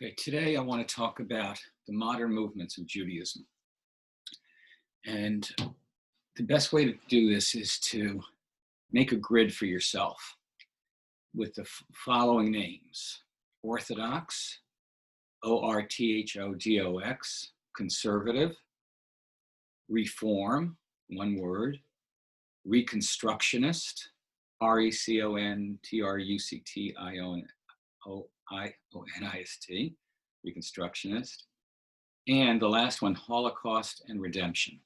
Okay, today I want to talk about the modern movements of Judaism. And the best way to do this is to make a grid for yourself with the following names: Orthodox, Orthodox, conservative, Reform, one word, Reconstructionist, Reconstructionist, Reconstructionist, and the last one, Holocaust and Redemption.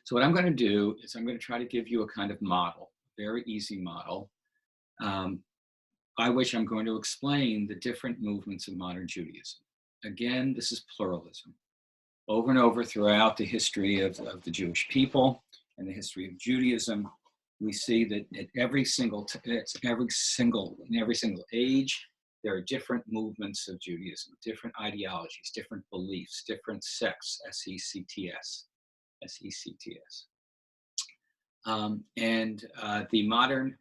So what I'm going to do is I'm going to try to give you a kind of model, very easy model, by which I'm going to explain the different movements of modern Judaism. Again, this is pluralism. Over and over throughout the history of the Jewish people and the history of Judaism, we see that at every single age, there are different movements of Judaism, different ideologies, different beliefs, different sects, S-E-C-T-S. The modern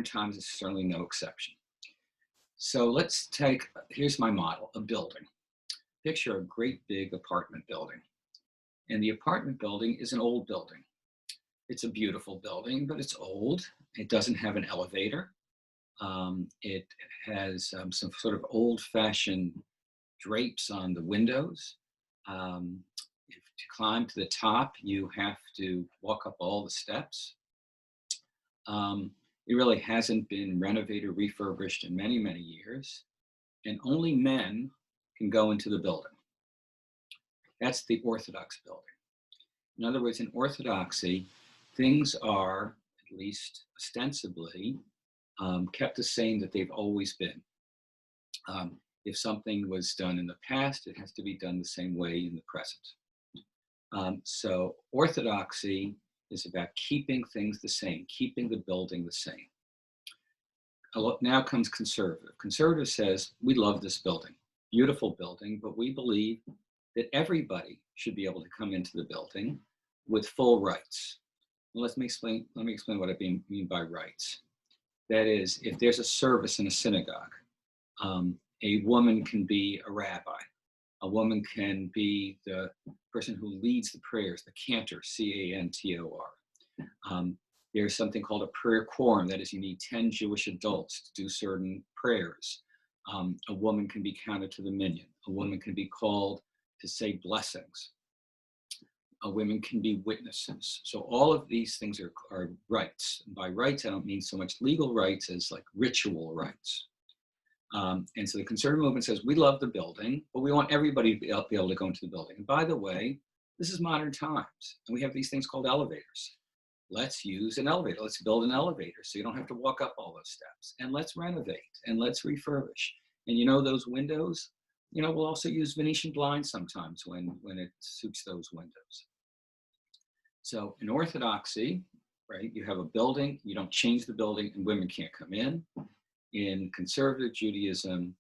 times is certainly no exception. So here's my model, a building. Picture a great big apartment building. And the apartment building is an old building. It's a beautiful building, but it's old. It doesn't have an elevator. It has some sort of old-fashioned drapes on the windows. To climb to the top, you have to walk up all the steps. It really hasn't been renovated or refurbished in many, many years. And only men can go into the building. That's the Orthodox building. In other words, in Orthodoxy, things are, at least ostensibly, kept the same that they've always been. If something was done in the past, it has to be done the same way in the present. So Orthodoxy is about keeping things the same, keeping the building the same. Now comes conservative. Conservative says, we love this building, beautiful building, but we believe that everybody should be able to come into the building with full rights. Let me explain what I mean by rights. That is, if there's a service in a synagogue, a woman can be a rabbi. A woman can be the person who leads the prayers, the cantor, C-A-N-T-O-R. There's something called a prayer quorum. That is, you need 10 Jewish adults to do certain prayers. A woman can be counted to the minyan. A woman can be called to say blessings. Women can be witnesses. So all of these things are rights. And by rights, I don't mean so much legal rights as like ritual rights. And so the conservative movement says, we love the building, but we want everybody to be able to go into the building. And by the way, this is modern times, and we have these things called elevators. Let's use an elevator. Let's build an elevator so you don't have to walk up all those steps. And let's renovate, and let's refurbish. And those windows, we'll also use Venetian blinds sometimes when it suits those windows. So in Orthodoxy, right, you have a building, you don't change the building, and women can't come in. In conservative Judaism,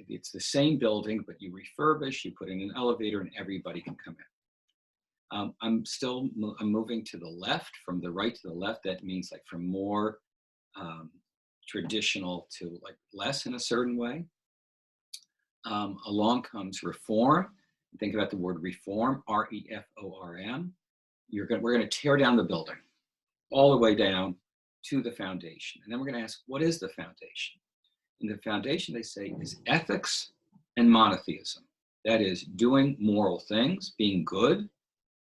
it's the same building, but you refurbish, you put in an elevator, and everybody can come in. I'm moving to the left, from the right to the left. That means like from more traditional to like less in a certain way. Along comes reform. Think about the word reform, R-E-F-O-R-M. We're going to tear down the building all the way down to the foundation. And then we're going to ask, what is the foundation? And the foundation, they say, is ethics and monotheism. That is, doing moral things, being good,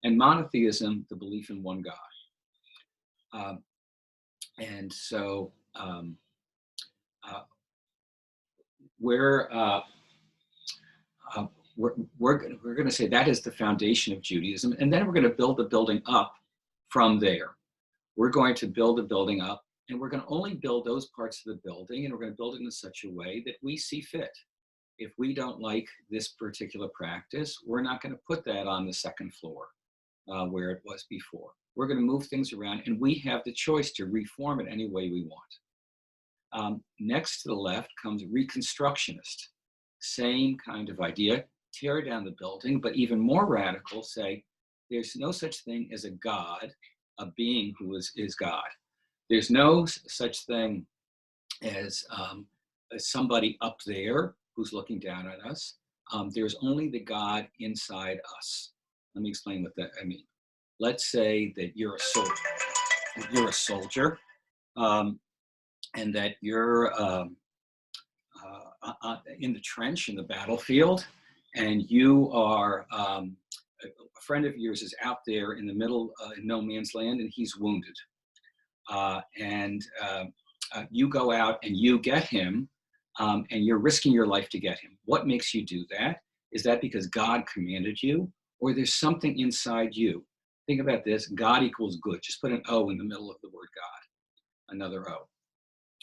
and monotheism, the belief in one God. We're going to say that is the foundation of Judaism, and then we're going to build the building up from there. We're going to build the building up, and we're going to only build those parts of the building, and we're going to build it in such a way that we see fit. If we don't like this particular practice, we're not going to put that on the second floor where it was before. We're going to move things around, and we have the choice to reform it any way we want. Next to the left comes Reconstructionist. Same kind of idea, tear down the building, but even more radical, say there's no such thing as a God, a being who is God. There's no such thing as somebody up there who's looking down at us. There's only the God inside us. Let me explain what that I mean. Let's say that you're a soldier. You're a soldier, and that you're in the trench in the battlefield, and you are a friend of yours is out there in the middle in no man's land, and he's wounded, and you go out and you get him, and you're risking your life to get him. What makes you do that? Is that because God commanded you, or there's something inside you? Think about this. God equals good. Just put an O in the middle of the word God, another O.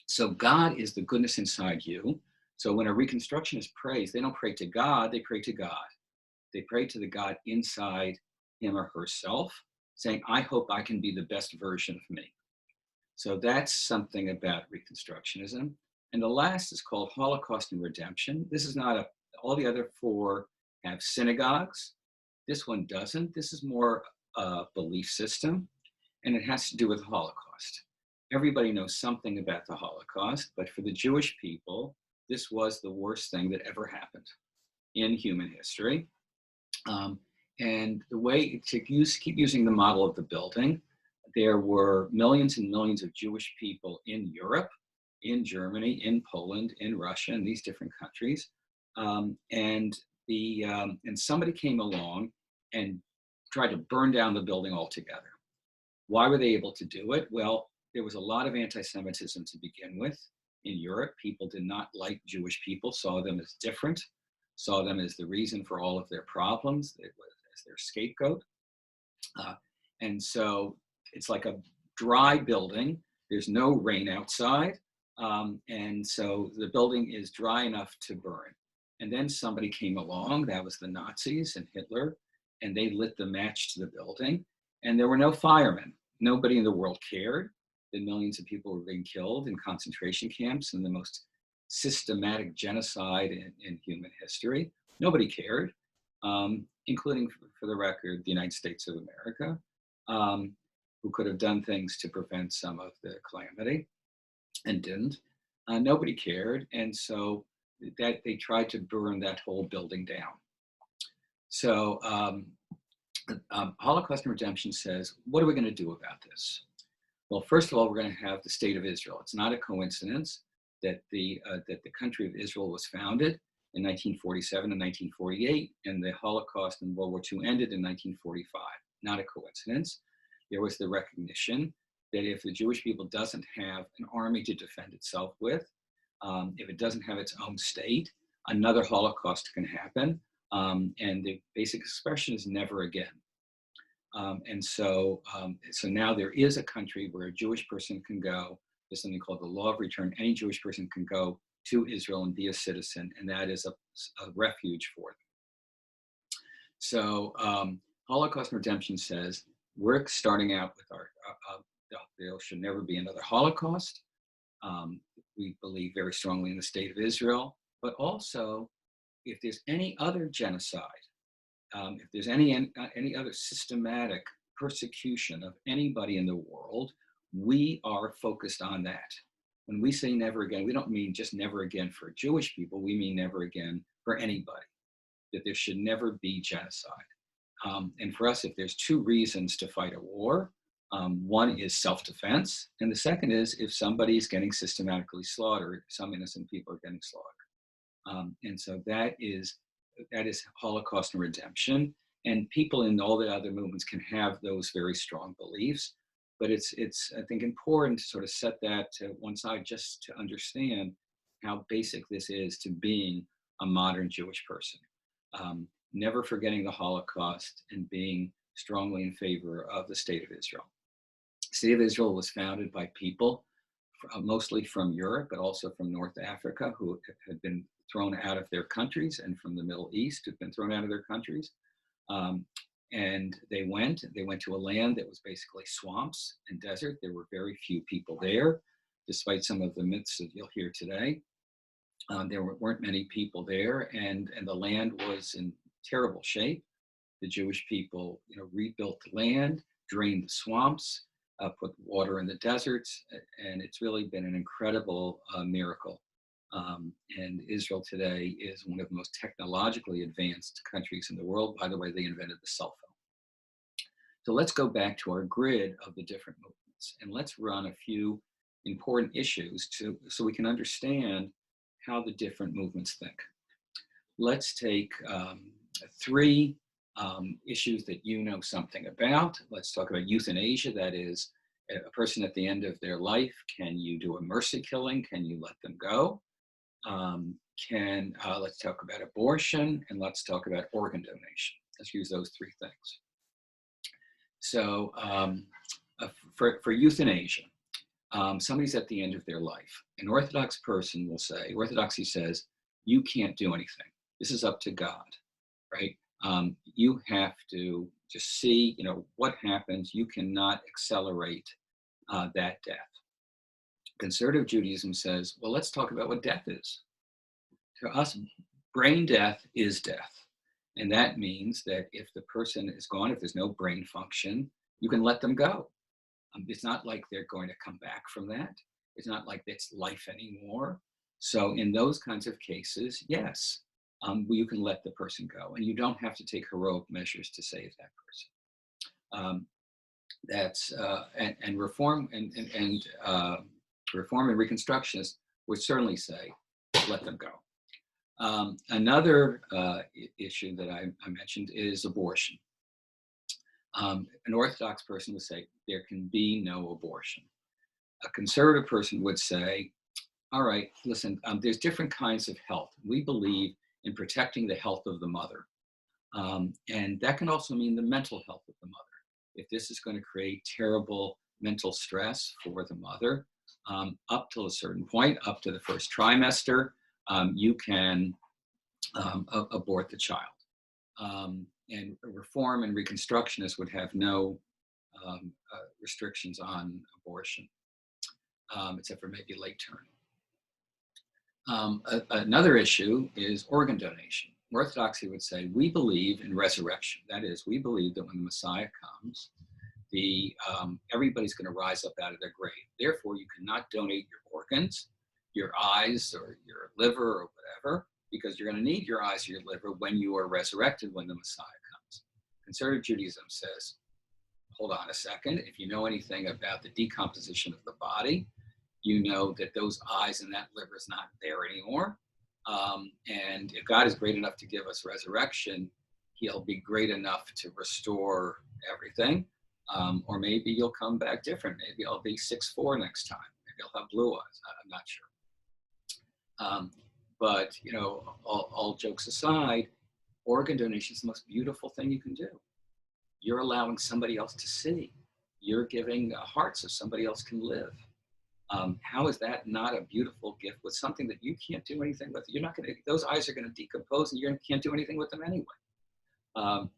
So God is the goodness inside you. So when a Reconstructionist prays, they don't pray to God, they pray to God. They pray to the God inside him or herself, saying, I hope I can be the best version of me. So that's something about Reconstructionism. And the last is called Holocaust and Redemption. This is not all the other four have synagogues. This one doesn't. This is more a belief system, and it has to do with the Holocaust. Everybody knows something about the Holocaust, but for the Jewish people, this was the worst thing that ever happened in human history. And the way to keep using the model of the building, there were millions and millions of Jewish people in Europe, in Germany, in Poland, in Russia, in these different countries. And somebody came along and tried to burn down the building altogether. Why were they able to do it? Well, there was a lot of anti-Semitism to begin with in Europe. People did not like Jewish people, saw them as different, saw them as the reason for all of their problems, as their scapegoat. And so it's like a dry building. There's no rain outside. And so the building is dry enough to burn. And then somebody came along, that was the Nazis and Hitler, and they lit the match to the building. And there were no firemen. Nobody in the world cared that millions of people were being killed in concentration camps and the most systematic genocide in human history. Nobody cared, including, for the record, the United States of America, who could have done things to prevent some of the calamity and didn't. Nobody cared, and so that they tried to burn that whole building down. So Holocaust and Redemption says, what are we going to do about this? Well, first of all, we're going to have the State of Israel. It's not a coincidence that the country of Israel was founded in 1947 and 1948, and the Holocaust and World War II ended in 1945. Not a coincidence. There was the recognition that if the Jewish people doesn't have an army to defend itself with, if it doesn't have its own state, another Holocaust can happen. And the basic expression is never again. So now there is a country where a Jewish person can go. There's something called the law of return. Any Jewish person can go to Israel and be a citizen, and that is a refuge for them. So Holocaust and Redemption says, we're starting out with there should never be another Holocaust. We believe very strongly in the State of Israel, but also if there's any other genocide, if there's any other systematic persecution of anybody in the world, we are focused on that. When we say never again, we don't mean just never again for Jewish people, we mean never again for anybody, that there should never be genocide. And for us, if there's two reasons to fight a war, one is self-defense, and the second is if somebody is getting systematically slaughtered, some innocent people are getting slaughtered. And so that is Holocaust and Redemption. And people in all the other movements can have those very strong beliefs. But it's I think, important to sort of set that to one side just to understand how basic this is to being a modern Jewish person. Never forgetting the Holocaust and being strongly in favor of the State of Israel. The State of Israel was founded by people mostly from Europe, but also from North Africa, who had been thrown out of their countries, and from the Middle East, who'd been thrown out of their countries. And they went to a land that was basically swamps and desert. There were very few people there, despite some of the myths that you'll hear today. There weren't many people there, and the land was in terrible shape. The Jewish people, rebuilt the land, drained the swamps, put water in the deserts, and it's really been an incredible miracle And Israel today is one of the most technologically advanced countries in the world. By the way, they invented the cell phone. So let's go back to our grid of the different movements, and let's run a few important issues so we can understand how the different movements think. Let's take three issues that you know something about. Let's talk about euthanasia, that is, a person at the end of their life. Can you do a mercy killing? Can you let them go? Let's talk about abortion, and let's talk about organ donation. Let's use those three things. So for euthanasia, somebody's at the end of their life. An Orthodox person will say, Orthodoxy says, you can't do anything. This is up to God, right? You have to just see, what happens. You cannot accelerate that death. Conservative Judaism says, well, let's talk about what death is. To us, brain death is death. And that means that if the person is gone, if there's no brain function, you can let them go. It's not like they're going to come back from that. It's not like it's life anymore. So in those kinds of cases, yes, you can let the person go, and you don't have to take heroic measures to save that person. And reform and Reform and Reconstructionists would certainly say, let them go. Another issue that I mentioned is abortion. An Orthodox person would say there can be no abortion. A conservative person would say, all right, listen, there's different kinds of health. We believe in protecting the health of the mother. And that can also mean the mental health of the mother. If this is going to create terrible mental stress for the mother, up till a certain point, up to the first trimester, you can abort the child. And Reform and Reconstructionists would have no restrictions on abortion, except for maybe late term. Another issue is organ donation. Orthodoxy would say, we believe in resurrection. That is, we believe that when the Messiah comes, everybody's going to rise up out of their grave. Therefore, you cannot donate your organs, your eyes or your liver or whatever, because you're going to need your eyes or your liver when you are resurrected, when the Messiah comes. Conservative Judaism says, hold on a second. If you know anything about the decomposition of the body, you know that those eyes and that liver is not there anymore. And if God is great enough to give us resurrection, he'll be great enough to restore everything. Or maybe you'll come back different. Maybe I'll be 6'4" next time. Maybe I'll have blue eyes. I'm not sure. But, all jokes aside, organ donation is the most beautiful thing you can do. You're allowing somebody else to see. You're giving hearts so somebody else can live. How is that not a beautiful gift with something that you can't do anything with? You're not going to, those eyes are going to decompose and you can't do anything with them anyway. And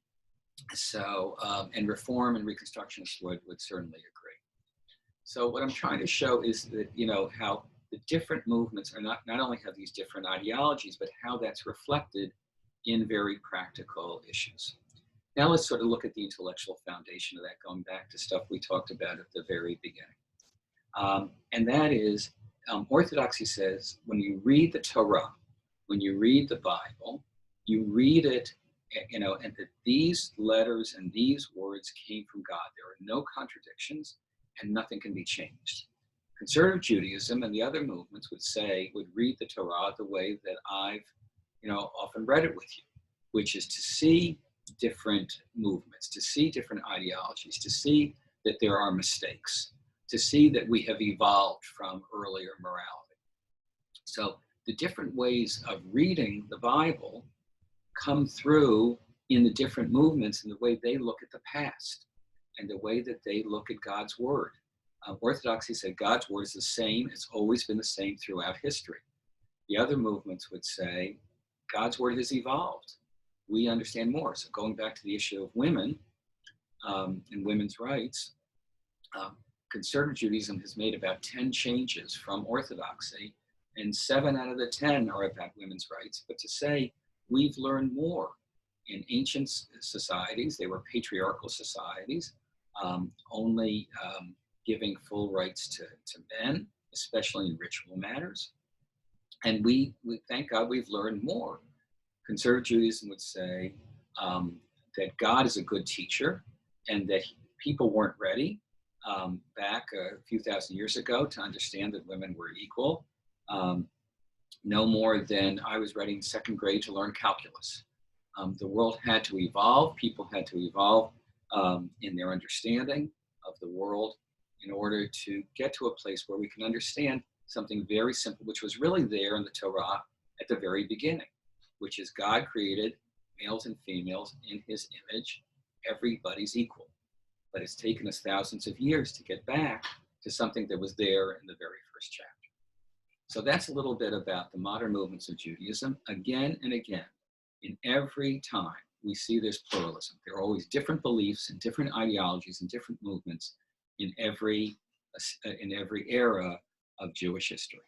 Reform and Reconstructionists would certainly agree. So what I'm trying to show is that, how the different movements are not only have these different ideologies, but how that's reflected in very practical issues. Now let's sort of look at the intellectual foundation of that, going back to stuff we talked about at the very beginning. And that is, Orthodoxy says, when you read the Torah, when you read the Bible, you read it, and that these letters and these words came from God. There are no contradictions, and nothing can be changed. Conservative Judaism and the other movements would read the Torah the way that I've, often read it with you, which is to see different movements, to see different ideologies, to see that there are mistakes, to see that we have evolved from earlier morality. So the different ways of reading the Bible come through in the different movements and the way they look at the past and the way that they look at God's word. Orthodoxy said God's word is the same. It's always been the same throughout history. The other movements would say God's word has evolved. We understand more. So going back to the issue of women and women's rights, Conservative Judaism has made about 10 changes from Orthodoxy, and 7 out of the 10 are about women's rights. But to say we've learned more in ancient societies, they were patriarchal societies, only giving full rights to men, especially in ritual matters. And we thank God we've learned more. Conservative Judaism would say that God is a good teacher and that people weren't ready back a few thousand years ago to understand that women were equal. Um, no more than I was ready in second grade to learn calculus. The world had to evolve, people had to evolve in their understanding of the world in order to get to a place where we can understand something very simple, which was really there in the Torah at the very beginning, which is God created males and females in his image. Everybody's equal. But it's taken us thousands of years to get back to something that was there in the very first chapter. So that's a little bit about the modern movements of Judaism. Again and again, in every time, we see this pluralism. There are always different beliefs and different ideologies and different movements in every era of Jewish history.